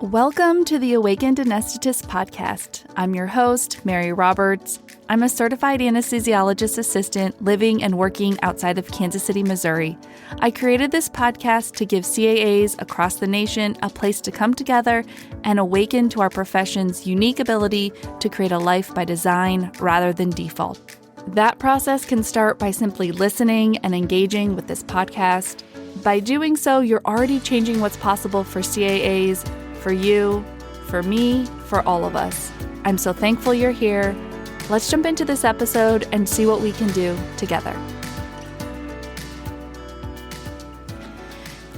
Welcome to the Awakened Anesthetist podcast. I'm your host, Mary Roberts. I'm a certified anesthesiologist assistant living and working outside of Kansas City, Missouri. I created this podcast to give CAAs across the nation a place to come together and awaken to our profession's unique ability to create a life by design rather than default. That process can start by simply listening and engaging with this podcast. By doing so, you're already changing what's possible for CAAs, for you, for me, for all of us. I'm so thankful you're here. Let's jump into this episode and see what we can do together.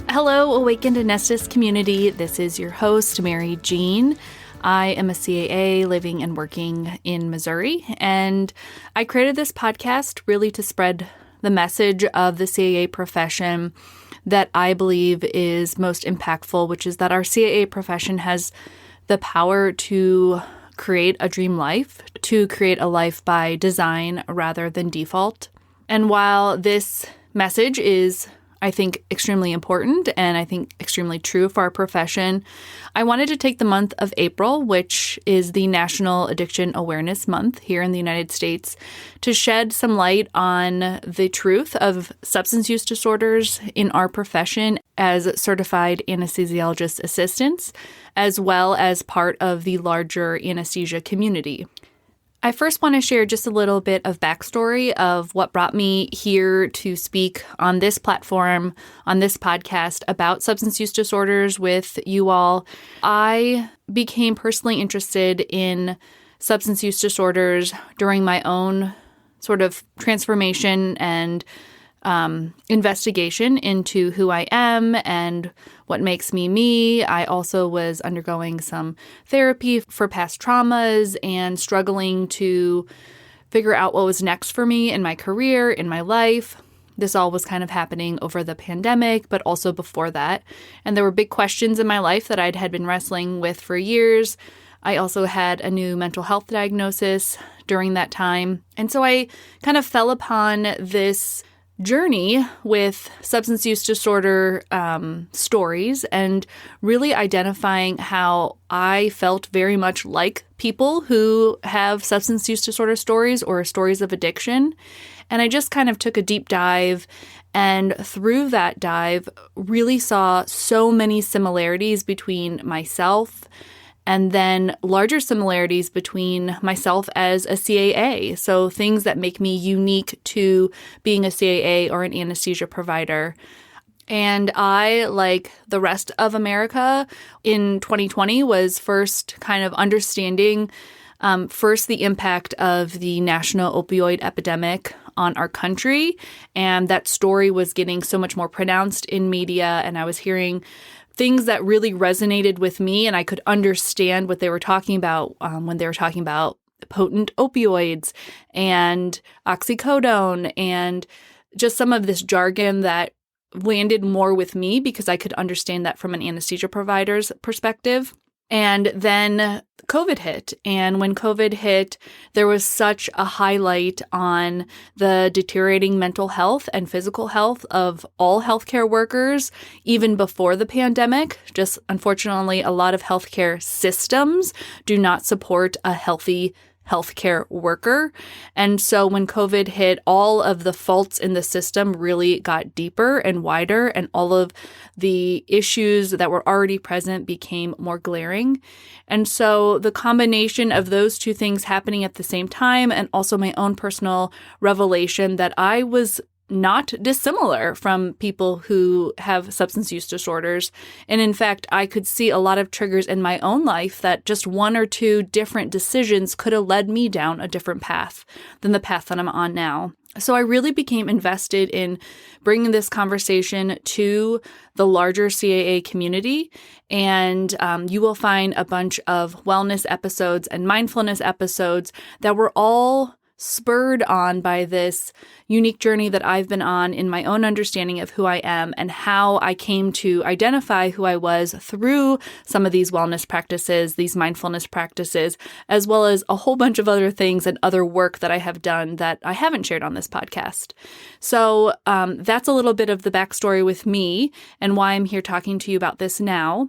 Hello, Awakened Anesthetist community. This is your host, Mary Jean. I am a CAA living and working in Missouri, and I created this podcast really to spread the message of the CAA profession that I believe is most impactful, which is that our CAA profession has the power to create a dream life, to create a life by design rather than default. And while this message is, I think, extremely important and I think extremely true for our profession, I wanted to take the month of April, which is the National Addiction Awareness Month here in the United States, to shed some light on the truth of substance use disorders in our profession as certified anesthesiologist assistants, as well as part of the larger anesthesia community. I first want to share just a little bit of backstory of what brought me here to speak on this platform, on this podcast about substance use disorders with you all. I became personally interested in substance use disorders during my own sort of transformation and investigation into who I am and what makes me me. I also was undergoing some therapy for past traumas and struggling to figure out what was next for me in my career, in my life. This all was kind of happening over the pandemic, but also before that. And there were big questions in my life that had been wrestling with for years. I also had a new mental health diagnosis during that time. And so I kind of fell upon this journey with substance use disorder stories and really identifying how I felt very much like people who have substance use disorder stories or stories of addiction. And I just kind of took a deep dive, and through that dive really saw so many similarities between myself and then larger similarities between myself as a CAA. So things that make me unique to being a CAA or an anesthesia provider. And I, like the rest of America in 2020, was first kind of understanding first the impact of the national opioid epidemic on our country. And that story was getting so much more pronounced in media, and I was hearing things that really resonated with me, and I could understand what they were talking about when they were talking about potent opioids and oxycodone and just some of this jargon that landed more with me because I could understand that from an anesthesia provider's perspective. And then COVID hit. And when COVID hit, there was such a highlight on the deteriorating mental health and physical health of all healthcare workers, even before the pandemic. Just unfortunately, a lot of healthcare systems do not support a healthy healthcare worker. And so when COVID hit, all of the faults in the system really got deeper and wider, and all of the issues that were already present became more glaring. And so the combination of those two things happening at the same time, and also my own personal revelation that I was not dissimilar from people who have substance use disorders. And in fact, I could see a lot of triggers in my own life that just one or two different decisions could have led me down a different path than the path that I'm on now. So I really became invested in bringing this conversation to the larger CAA community. And you will find a bunch of wellness episodes and mindfulness episodes that were all spurred on by this unique journey that I've been on in my own understanding of who I am and how I came to identify who I was through some of these wellness practices, these mindfulness practices, as well as a whole bunch of other things and other work that I have done that I haven't shared on this podcast. So that's a little bit of the backstory with me and why I'm here talking to you about this now.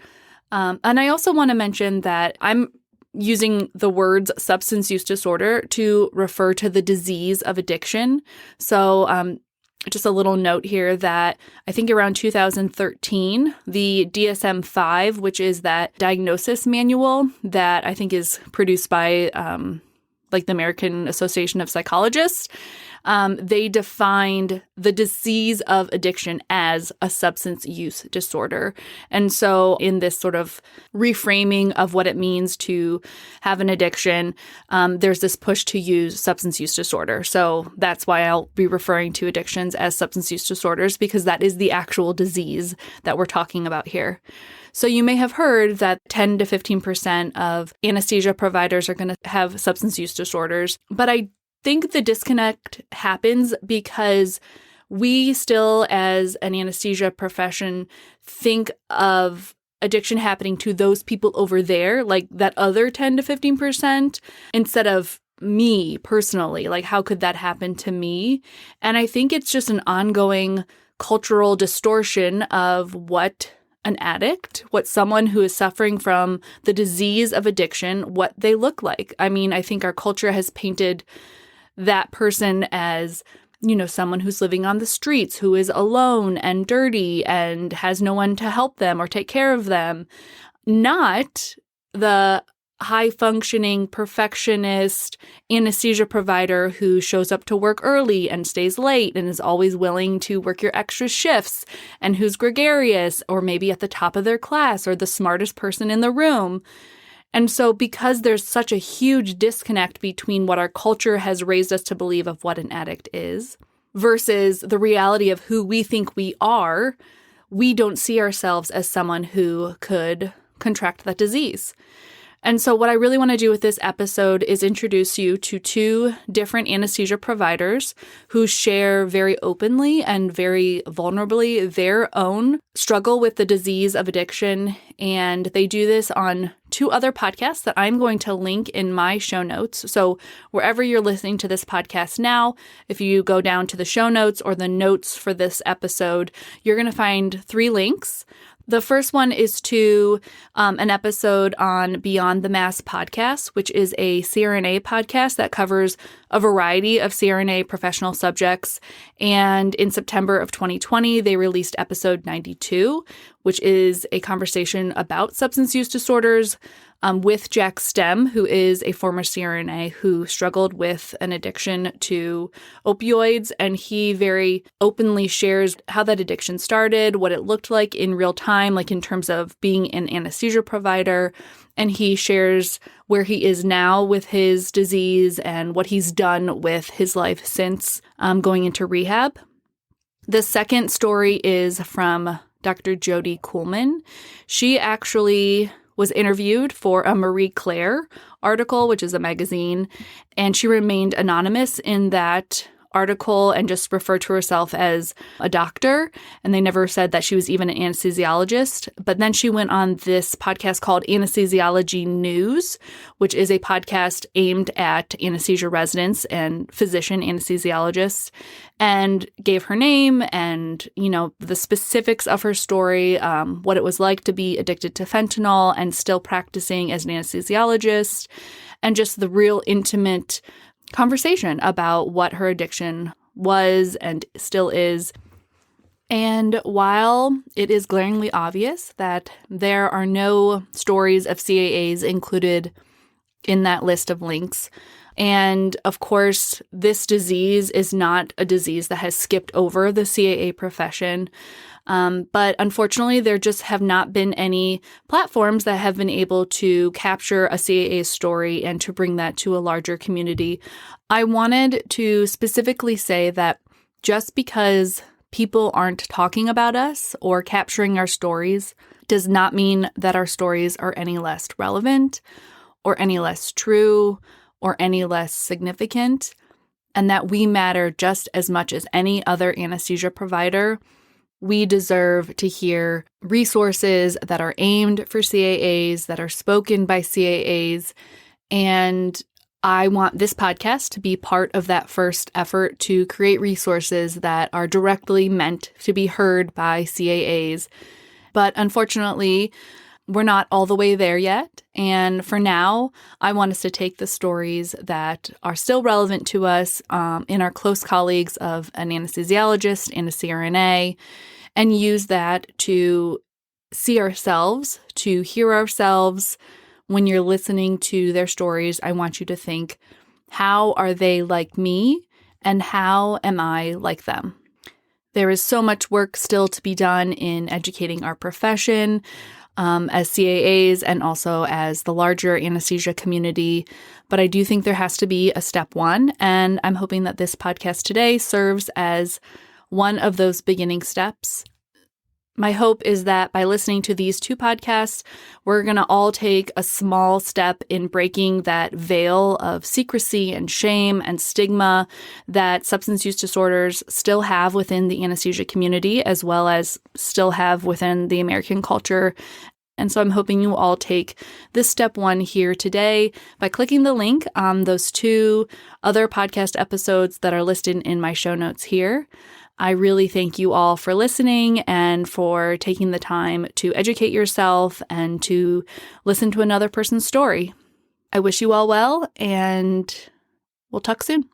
And I also want to mention that I'm using the words substance use disorder to refer to the disease of addiction. So just a little note here that I think around 2013, the DSM-5, which is that diagnosis manual that I think is produced by the American Association of Psychologists, they defined the disease of addiction as a substance use disorder. And so in this sort of reframing of what it means to have an addiction, there's this push to use substance use disorder. So that's why I'll be referring to addictions as substance use disorders, because that is the actual disease that we're talking about here. So you may have heard that 10 to 15% of anesthesia providers are going to have substance use disorders, but I think the disconnect happens because we still, as an anesthesia profession, think of addiction happening to those people over there, like that other 10 to 15%, instead of me personally. Like, how could that happen to me? And I think it's just an ongoing cultural distortion of what an addict, what someone who is suffering from the disease of addiction, what they look like. I mean, I think our culture has painted that person as, someone who's living on the streets, who is alone and dirty and has no one to help them or take care of them, not the high-functioning, perfectionist anesthesia provider who shows up to work early and stays late and is always willing to work your extra shifts and who's gregarious or maybe at the top of their class or the smartest person in the room. And so because there's such a huge disconnect between what our culture has raised us to believe of what an addict is versus the reality of who we think we are, we don't see ourselves as someone who could contract that disease. And so what I really want to do with this episode is introduce you to two different anesthesia providers who share very openly and very vulnerably their own struggle with the disease of addiction. And they do this on two other podcasts that I'm going to link in my show notes. So wherever you're listening to this podcast now, if you go down to the show notes or the notes for this episode, you're going to find 3 links. The first one is to an episode on Beyond the Mass podcast, which is a CRNA podcast that covers a variety of CRNA professional subjects. And in September of 2020, they released episode 92, which is a conversation about substance use disorders with Jack Stem, who is a former CRNA who struggled with an addiction to opioids. And he very openly shares how that addiction started, what it looked like in real time, like in terms of being an anesthesia provider. And he shares where he is now with his disease and what he's done with his life since going into rehab. The second story is from Dr. Jodi Kuhlman. She actually was interviewed for a Marie Claire article, which is a magazine, and she remained anonymous in that article and just referred to herself as a doctor, and they never said that she was even an anesthesiologist. But then she went on this podcast called Anesthesiology News, which is a podcast aimed at anesthesia residents and physician anesthesiologists, and gave her name and, the specifics of her story, what it was like to be addicted to fentanyl and still practicing as an anesthesiologist, and just the real intimate conversation about what her addiction was and still is. And while it is glaringly obvious that there are no stories of CAAs included in that list of links, and of course, this disease is not a disease that has skipped over the CAA profession, but unfortunately, there just have not been any platforms that have been able to capture a CAA story and to bring that to a larger community. I wanted to specifically say that just because people aren't talking about us or capturing our stories does not mean that our stories are any less relevant or any less true or any less significant, and that we matter just as much as any other anesthesia provider. We deserve to hear resources that are aimed for CAAs, that are spoken by CAAs, and I want this podcast to be part of that first effort to create resources that are directly meant to be heard by CAAs. But unfortunately, we're not all the way there yet. And for now, I want us to take the stories that are still relevant to us in our close colleagues of an anesthesiologist and a CRNA, and use that to see ourselves, to hear ourselves. When you're listening to their stories, I want you to think, how are they like me? And how am I like them? There is so much work still to be done in educating our profession as CAAs and also as the larger anesthesia community. But I do think there has to be a step one. And I'm hoping that this podcast today serves as one of those beginning steps. My hope is that by listening to these two podcasts, we're going to all take a small step in breaking that veil of secrecy and shame and stigma that substance use disorders still have within the anesthesia community, as well as still have within the American culture. And so I'm hoping you all take this step one here today by clicking the link on those two other podcast episodes that are listed in my show notes here. I really thank you all for listening and for taking the time to educate yourself and to listen to another person's story. I wish you all well, and we'll talk soon.